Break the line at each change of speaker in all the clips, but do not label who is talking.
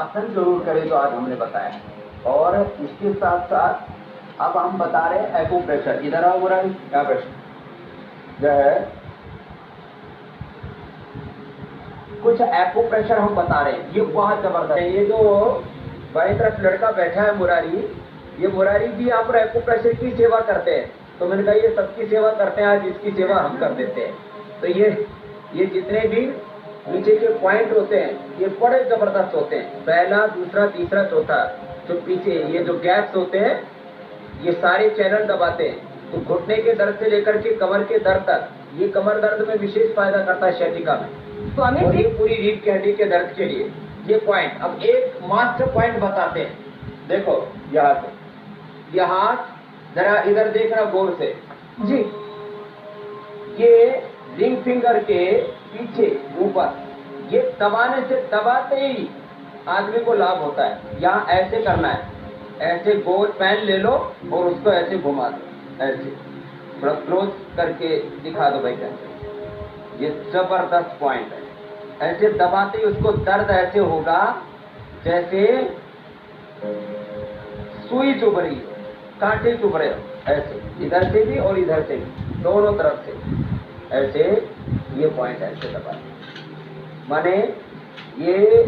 आसन जरूर करें जो आज हमने बताया। और इसके साथ साथ अब हम बता रहे हैं एक्यूप्रेशर। इधर आओ मुरारी, क्या प्रश्न जो है, कुछ एक्यूप्रेशर हम बता रहे हैं, ये बहुत जबरदस्त है। ये जो बाई तरफ लड़का बैठा है मुरारी, ये मुरारी जी यहाँ पर एक्यूप्रेशर की सेवा करते हैं। तो मैंने कहा ये सबकी सेवा करते हैं, आज इसकी सेवा हम कर देते हैं। तो ये जितने भी नीचे के पॉइंट होते हैं ये बड़े जबरदस्त होते हैं। पहला, दूसरा, तीसरा, चौथा, जो पीछे ये जो गैप्स होते हैं ये सारे चैनल दबाते हैं। तो घुटने के दर्द से लेकर के कमर के दर्द तक, ये कमर दर्द में विशेष फायदा करता है शैटिका में, और ये पूरी रीढ़ की हड्डी के दर्द के लिए ये पॉइंट। अब एक मास्टर पॉइंट बताते हैं, देखो यहाँ से, ये हाथ जरा इधर देखना गौर से जी, ये रिंग फिंगर के पीछे ऊपर, ये दबाने से, दबाते ही आदमी को लाभ होता है। यहाँ ऐसे करना है, ऐसे गोल पेन ले लो और उसको ऐसे घुमा दो, ऐसे थोड़ा क्लोज करके दिखा दो भाई कैसे। ये जबरदस्त पॉइंट है। ऐसे दबाते ही उसको दर्द ऐसे होगा जैसे सुई चुभ रही हो, कांटे चुभ रहे हो, ऐसे इधर से भी और इधर से भी, दोनों तरफ से ऐसे। ये पॉइंट ऐसे दबाए, माने ये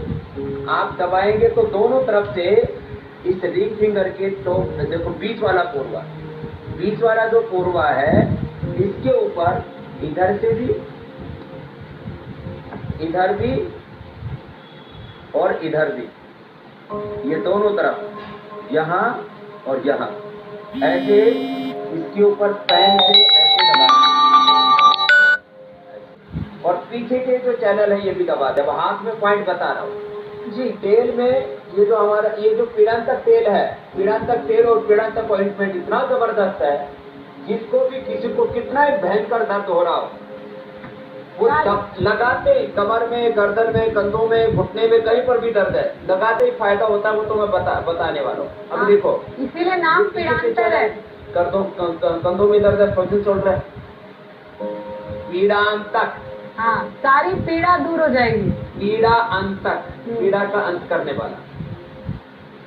आप दबाएंगे तो दोनों तरफ से इस रिंग फिंगर के टॉप, देखो बीच वाला पोरवा, बीच वाला जो पोरवा है इसके ऊपर इधर से भी, इधर भी और इधर भी, ये दोनों तरफ, यहाँ और यहाँ, ऐसे इसके ऊपर पेन से ऐसे दबाना। और पीछे के जो चैनल है ये भी दबा दे। अब हाथ में पॉइंट बता रहा हूँ जी। तेल में ये जो हमारा ये जो पीड़ांतक तेल है, पीड़ांतक तेल और पीड़ांतक ऑइंटमेंट इतना जबरदस्त है, जिसको भी किसी को कितना ही भयंकर दर्द हो रहा हो, वो लगाते कमर में, गर्दन में, कंधों में, घुटने में, कहीं पर भी दर्द है, लगाते ही फायदा होता है। वो तो मैं बताने वाला हूँ। अब देखो,
इसीलिए नाम पीड़ांतर है।
कंधों में दर्द है, फंक्शन चल रहा है, पीड़ांतक।
हाँ, सारी पीड़ा दूर हो जाएगी।
पीड़ा अंतक, पीड़ा का अंत करने वाला,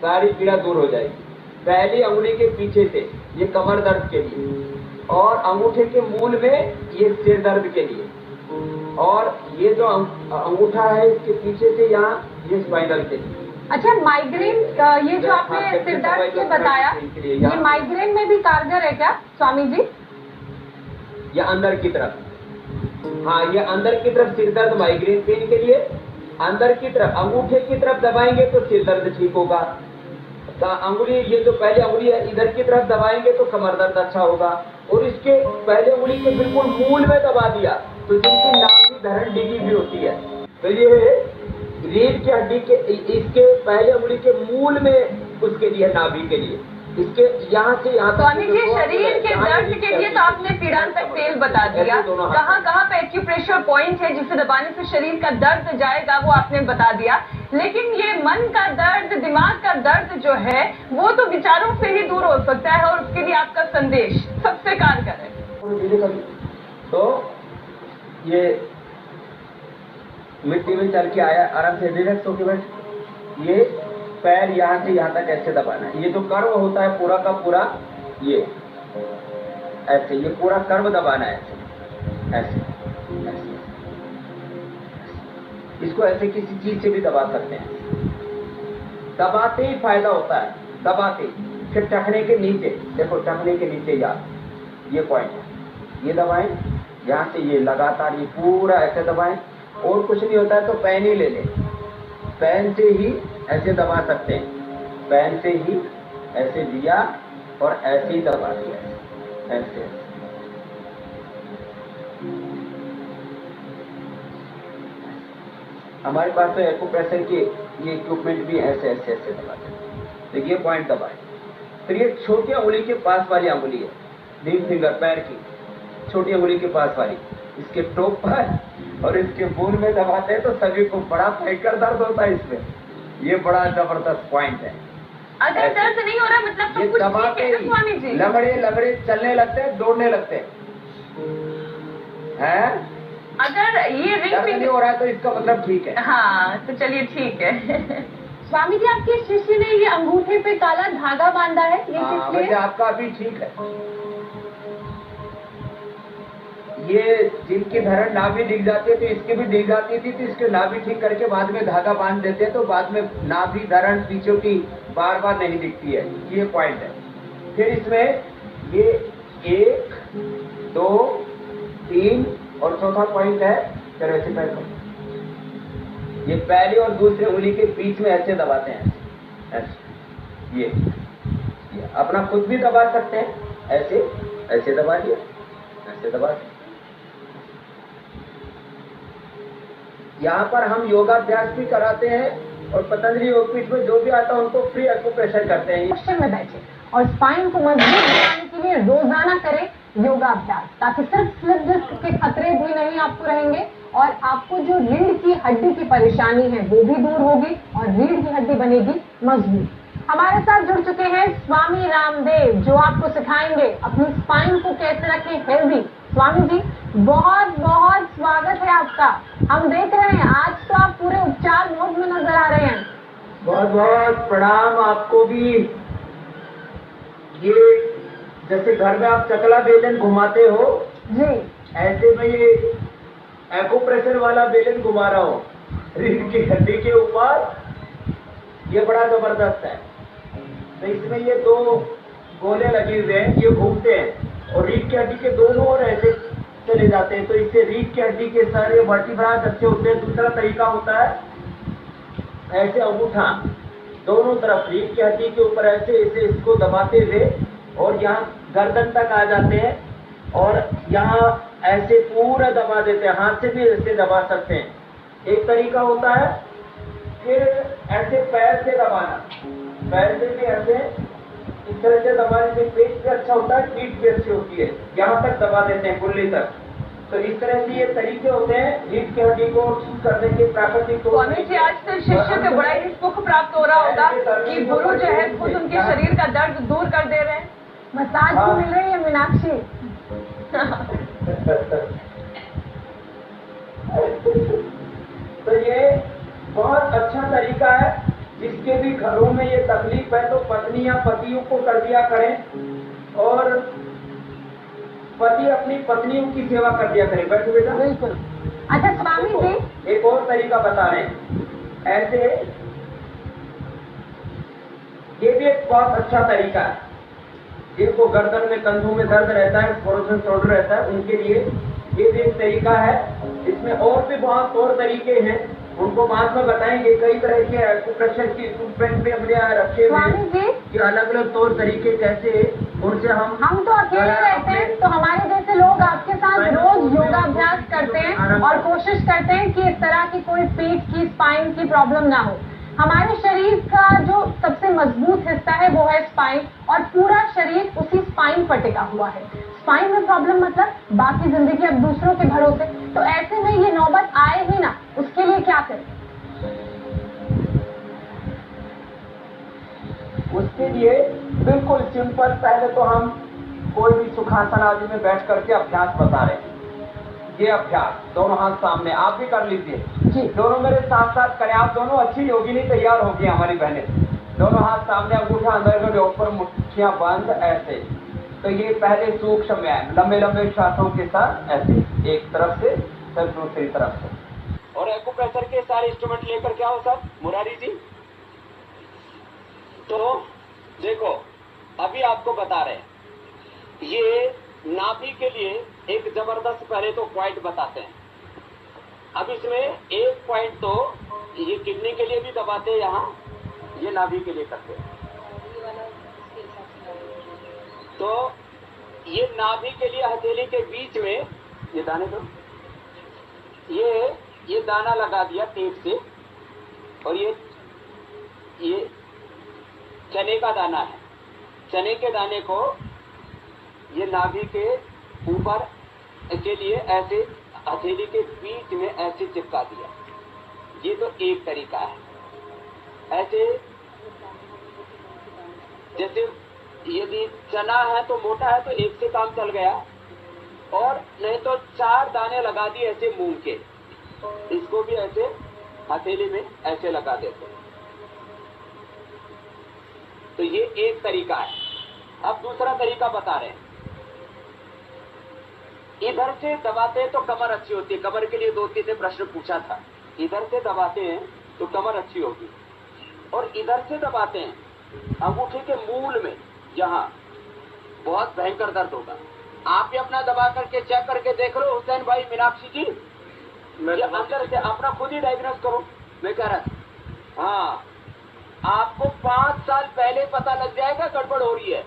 सारी पीड़ा दूर हो जाएगी। पहली अंगुली के पीछे से ये कमर दर्द के लिए, और अंगूठे के मूल में ये सिर दर्द के लिए, और ये जो अंगूठा है इसके पीछे से यहाँ ये स्पाइनल के लिए।
अच्छा, माइग्रेन, ये जो आपने सिर दर्द के बताया, ये माइग्रेन में भी कारगर है क्या स्वामी जी?
ये अंदर की तरफ, हाँ ये अंदर की तरफ सिर दर्द, माइग्रेन पेन के लिए अंदर की तरफ अंगूठे की तरफ दबाएंगे तो सिर दर्द ठीक होगा। अंगुली, ये जो पहले अंगुली है इधर की तरफ दबाएंगे तो कमर दर्द अच्छा होगा। और इसके पहले अंगुली के बिल्कुल मूल में दबा दिया तो जिनकी नाभि धरण डिगी भी होती है, तो ये रीढ़ की हड्डी के, इसके पहले अंगुली के मूल में उसके लिए, नाभि के लिए, इसके यहाँ से यहाँ तक।
स्वामी जी, शरीर के दर्द के लिए तो आपने पीड़ांतक तेल बता दिया, कहाँ कहाँ पे एक्यूप्रेशर पॉइंट है जिसे दबाने से शरीर का दर्द जाएगा वो आपने बता दिया, लेकिन ये मन का दर्द, दिमाग का दर्द जो है वो तो विचारों से ही दूर हो सकता है, और उसके लिए आपका संदेश सबसे कारगर है।
तो ये मिट्टी में चल के आया, आराम से रिलैक्स होके बैठ, ये पैर यहाँ से यहाँ तक ऐसे दबाना है। ये जो कर्व होता है पूरा का पूरा, ये ऐसे, ये पूरा कर्व दबाना है, ऐसे ऐसे। इसको ऐसे किसी चीज से भी दबा सकते हैं, दबाते ही फायदा होता है, दबाते ही। फिर टखने के नीचे देखो, टखने के नीचे यार ये पॉइंट है, ये दबाएं, यहाँ से ये लगातार ये पूरा ऐसे दबाएं। और कुछ नहीं होता है तो पेन ही ले लें, पेन से ही ऐसे दबा सकते हैं, पेन से ही ऐसे दिया और ऐसे ही दबा दिया, ऐसे। हमारे पास तो एक्यूप्रेशर के ये इक्विपमेंट भी ऐसे ऐसे ऐसे दबाते हैं। तो ये पॉइंट दबाए। फिर ये छोटी अंगुली के पास वाली अंगुली है, रिंग फिंगर, पैर की छोटी अंगुली के पास वाली, इसके टॉप पर और इसके मूल में दबाते हैं तो सभी को बड़ा भयंकर दर्द होता है इसमें। ये बड़ा जबरदस्त पॉइंट है।
अगर दर्द नहीं हो रहा मतलब तो कुछ
दबाते
ठीक है स्वामी जी,
लगड़े चलने लगते हैं, दौड़ने लगते हैं।
अगर ये रिंग
दर्द नहीं हो रहा है तो इसका मतलब ठीक है।
हाँ, तो चलिए ठीक है। स्वामी जी, आपके शिष्य ने ये अंगूठे पे काला धागा बांधा है, ये किस लिए?
आपका भी ठीक है। ये जिनकी धरण नाभि दिख जाती है तो इसकी भी दिख जाती थी, तो इसके नाभि ठीक करके बाद में धागा बांध देते हैं, तो बाद में नाभि धरण पीछे की बार बार नहीं दिखती है। ये पॉइंट है। फिर इसमें ये 1, 2, 3 और चौथा पॉइंट है, चलो ऐसे पैर को ये पहली और दूसरी उंगली के बीच में ऐसे दबाते हैं, ऐसे ये अपना खुद भी दबा सकते हैं, ऐसे ऐसे दबा दिया, ऐसे दबा दिया। यहाँ पर हम योगाभ्यास भी कराते हैं और पतंजलि योगपीठ में जो भी आता है उनको फ्री एक्यूप्रेशर करते हैं।
पोस्चर में बैठे और स्पाइन को मजबूत बनाने के लिए रोजाना करें योगाभ्यास, ताकि सिर्फ स्लिप डिस्क के खतरे भी नहीं आपको रहेंगे और आपको जो रीढ़ की हड्डी की परेशानी है वो भी दूर होगी और रीढ़ की हड्डी बनेगी मजबूत। हमारे साथ जुड़ चुके हैं स्वामी रामदेव, जो आपको सिखाएंगे अपनी स्पाइन को कैसे रखें हेल्दी। स्वामी जी, बहुत बहुत स्वागत है आपका। हम देख रहे हैं आज तो आप पूरे उपचार मोड में नजर आ रहे हैं।
बहुत बहुत प्रणाम आपको भी। ये जैसे घर में आप चकला बेलन घुमाते हो
जी,
ऐसे में ये एक्यूप्रेशर वाला बेलन घुमा रहा हूँ रीढ़ की हड्डी के ऊपर। ये बड़ा जबरदस्त है। तो इसमें ये 2 गोले लगे हुए हैं, ये घूमते हैं और रीढ़ की हड्डी के दोनों ओर ऐसे चले जाते हैं, तो इससे रीढ़ की हड्डी के सारे वर्टिब्रास अच्छे होते हैं। दूसरा तरीका होता है ऐसे अंगूठा दोनों तरफ रीढ़ की हड्डी के ऊपर ऐसे ऐसे इसको दबाते हुए और यहाँ गर्दन तक आ जाते हैं और यहाँ ऐसे पूरा दबा देते हैं। हाथ से भी ऐसे दबा सकते हैं। एक तरीका होता है फिर ऐसे पैर से दबाना, पैर से भी ऐसे इस तरह से दबाने से पेट भी अच्छा होता है, पीठ भी अच्छी होती है। यहाँ तक दबा देते हैं कुल्ली तक। तो इस तरह से ये तरीके होते हैं रीढ़ की हड्डी को ठीक करने के प्राकृतिक।
स्वामी जी, आज से शिष्य को बड़ा ही सुख प्राप्त हो रहा होगा कि गुरु जो है खुद उनके शरीर का दर्द दूर कर दे रहे हैं। मसाज भी मिल रही है मीनाक्षी।
तो ये बहुत अच्छा तरीका है। जिसके भी घरों में ये तकलीफ है तो पत्नी या पतियों को कर दिया करें और पति अपनी पत्नियों की सेवा कर दिया करें। बैठो बेटा।
बिल्कुल। अच्छा स्वामी जी,
एक और तरीका बता रहे हैं। ऐसे ये भी एक बहुत अच्छा तरीका है। जिनको गर्दन में कंधों में दर्द रहता है, फ्रोजन शोल्डर रहता है, उनके लिए ये भी एक तरीका है। इसमें और भी बहुत और तरीके हैं, उनको बाद में बताएंगे। कई तरह के एक्यूप्रेशर की इक्विपमेंट भी हमने यहाँ रखे हुए हैं कि अलग अलग तौर तरीके कैसे उनसे हम
तो अकेले रहते हैं, तो हमारे जैसे लोग आपके साथ रोज योगाभ्यास करते हैं और कोशिश करते हैं कि इस तरह की कोई पीठ की स्पाइन की प्रॉब्लम ना हो। हमारे शरीर का जो सबसे मजबूत हिस्सा है वो है स्पाइन और पूरा शरीर उसी स्पाइन पर टिका हुआ है। स्पाइन में प्रॉब्लम मतलब बाकी जिंदगी अब दूसरों के भरोसे। तो ऐसे में ये नौबत आए ही ना, उसके लिए क्या करें?
उसके लिए बिल्कुल सिंपल। पहले तो हम कोई भी सुखासन आदि में बैठ करके अभ्यास बता रहे हैं। ये अभ्यास दोनों हाथ सामने, आप भी कर लीजिए। दोनों मेरे साथ साथ करें। आप दोनों अच्छी योगिनी तैयार होगी हमारी बहनें। दोनों हाथ सामने, अंगूठा अंदर कर, ऊपर मुट्ठियां बंद ऐसे। तो ये पहले सूक्ष्म व्यायाम, लंबे लंबे श्वासों के साथ ऐसे एक तरफ से फिर दूसरी तरफ से। और एक्यूप्रेशर के सारे इंस्ट्रूमेंट लेकर क्या हो सब मुरारी जी। तो देखो अभी आपको बता रहे हैं, ये नाभि के लिए एक जबरदस्त पहले तो पॉइंट बताते हैं। अब इसमें एक पॉइंट तो ये किडनी के लिए भी दबाते हैं, यहाँ ये नाभि के लिए करते हैं। तो ये नाभि के लिए हथेली के बीच में ये दाने दो, ये दाना लगा दिया टेप से और ये चने का दाना है। चने के दाने को ये नाभि के ऊपर के लिए ऐसे हथेली के बीच में ऐसे चिपका दिया। ये तो एक तरीका है। ऐसे जैसे यदि चना है तो मोटा है तो एक से काम चल गया, और नहीं तो 4 दाने लगा दिए ऐसे मूंग के, इसको भी ऐसे हथेली में ऐसे लगा देते। तो ये एक तरीका है। अब दूसरा तरीका बता रहे हैं, इधर से दबाते हैं तो कमर अच्छी होती है। कमर के लिए 2-3 से प्रश्न पूछा था। इधर से दबाते हैं तो कमर अच्छी होगी, और इधर से दबाते हैं अंगूठे के मूल में, जहां बहुत भयंकर दर्द होगा। आप भी अपना दबा करके चेक करके देख लो हुसैन भाई, मीनाक्षी जी, ये अंदर से अपना खुद ही डायग्नोस करो। मैं कह रहा था, हाँ, आपको 5 साल पहले पता लग जाएगा गड़बड़ हो रही है।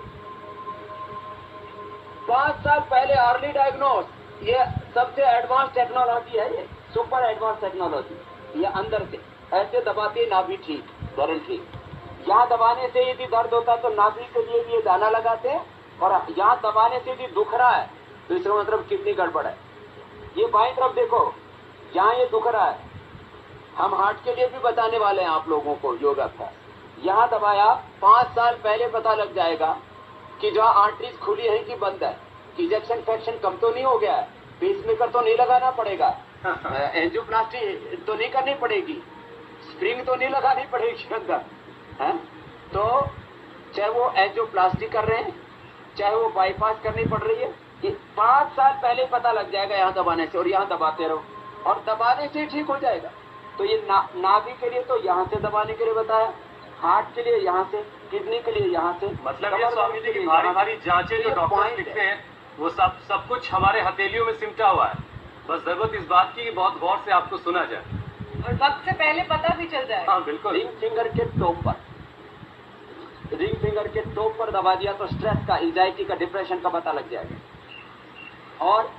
5 साल पहले अर्ली डायग्नोस, ये सबसे एडवांस टेक्नोलॉजी है, ये सुपर एडवांस टेक्नोलॉजी। ये अंदर से ऐसे दबाते नाभि ठीक, दर्द ठीक। यहाँ दबाने से यदि दर्द होता है तो नाभि के लिए भी ये दाना लगाते हैं, और यहाँ दबाने से यदि दुख रहा है तो इसका मतलब कितनी गड़बड़ है। ये बाईं तरफ देखो, यहाँ ये दुख रहा है, हम हार्ट के लिए भी बताने वाले हैं आप लोगों को योगाभ्यास। यहाँ दबाया, 5 साल पहले पता लग जाएगा कि जहाँ आर्टरीज खुली है कि बंद है, कि इजेक्शन फ्रैक्शन कम तो नहीं हो गया है, पेसमेकर तो नहीं लगाना पड़ेगा, एंजियोप्लास्टी तो नहीं करनी पड़ेगी, स्प्रिंग तो नहीं लगानी पड़ेगी अंदर है। तो चाहे वो एंजियोप्लास्टी कर रहे हैं, चाहे वो बाईपास करनी पड़ रही है, कि 5 साल पहले पता लग जाएगा यहाँ दबाने से। और यहाँ दबाते रहो, और दबाने से ठीक हो जाएगा। तो ये नाभि के लिए तो यहाँ से दबाने के लिए बताया, हार्ट के लिए यहाँ से, किडनी के लिए यहाँ से।
मतलब ये स्वामी जी की भारी भारी जांचें जो डॉक्टर लिखते हैं वो सब कुछ हमारे हथेलियों में सिमटा हुआ है। बस जरूरत इस बात की कि बहुत गौर से आपको सुना जाए
और वक्त से पहले पता भी चल जाए।
हाँ बिल्कुल।
रिंग फिंगर के टॉप पर, रिंग फिंगर के टॉप पर दबा दिया तो स्ट्रेस का, एंजाइटी का, डिप्रेशन का पता लग जाएगा। और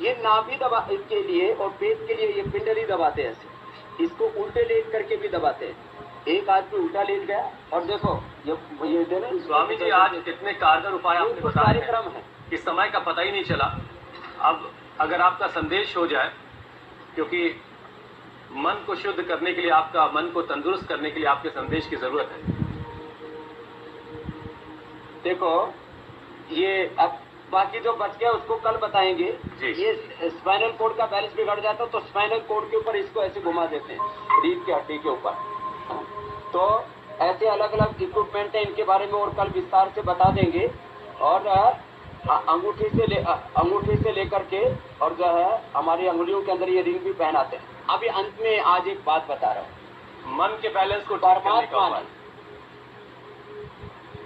ये नाभि दबा के लिए और पेट के लिए ये पिंडली दबाते हैं ऐसे, इसको उल्टे लेट करके भी दबाते हैं। एक आदमी उल्टा लेट गया और देखो ये देने।
स्वामी जी आज कितने कारगर उपाय आपने बताए
कार्यक्रम है
कि समय का पता ही नहीं चला। अब अगर आपका संदेश हो जाए, क्योंकि मन को शुद्ध करने के लिए, आपका मन को तंदुरुस्त करने के लिए आपके संदेश की जरूरत है।
देखो ये अब बाकी जो बच गया उसको कल बताएंगे। ये स्पाइनल कोड का बैलेंस बिगड़ जाता तो स्पाइनल कोड के ऊपर इसको ऐसे घुमा देते हैं, रीढ़ की हड्डी के ऊपर। तो ऐसे अलग अलग इक्विपमेंट है, इनके बारे में और कल विस्तार से बता देंगे। और अंगूठी से लेकर के और जो है हमारी अंगुलियों के अंदर ये रिंग भी पहनाते हैं। अभी अंत में आज एक बात बता रहा हूँ,
मन के बैलेंस को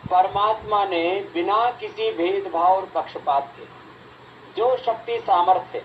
परमात्मा ने बिना किसी भेदभाव और पक्षपात के जो शक्ति सामर्थ्य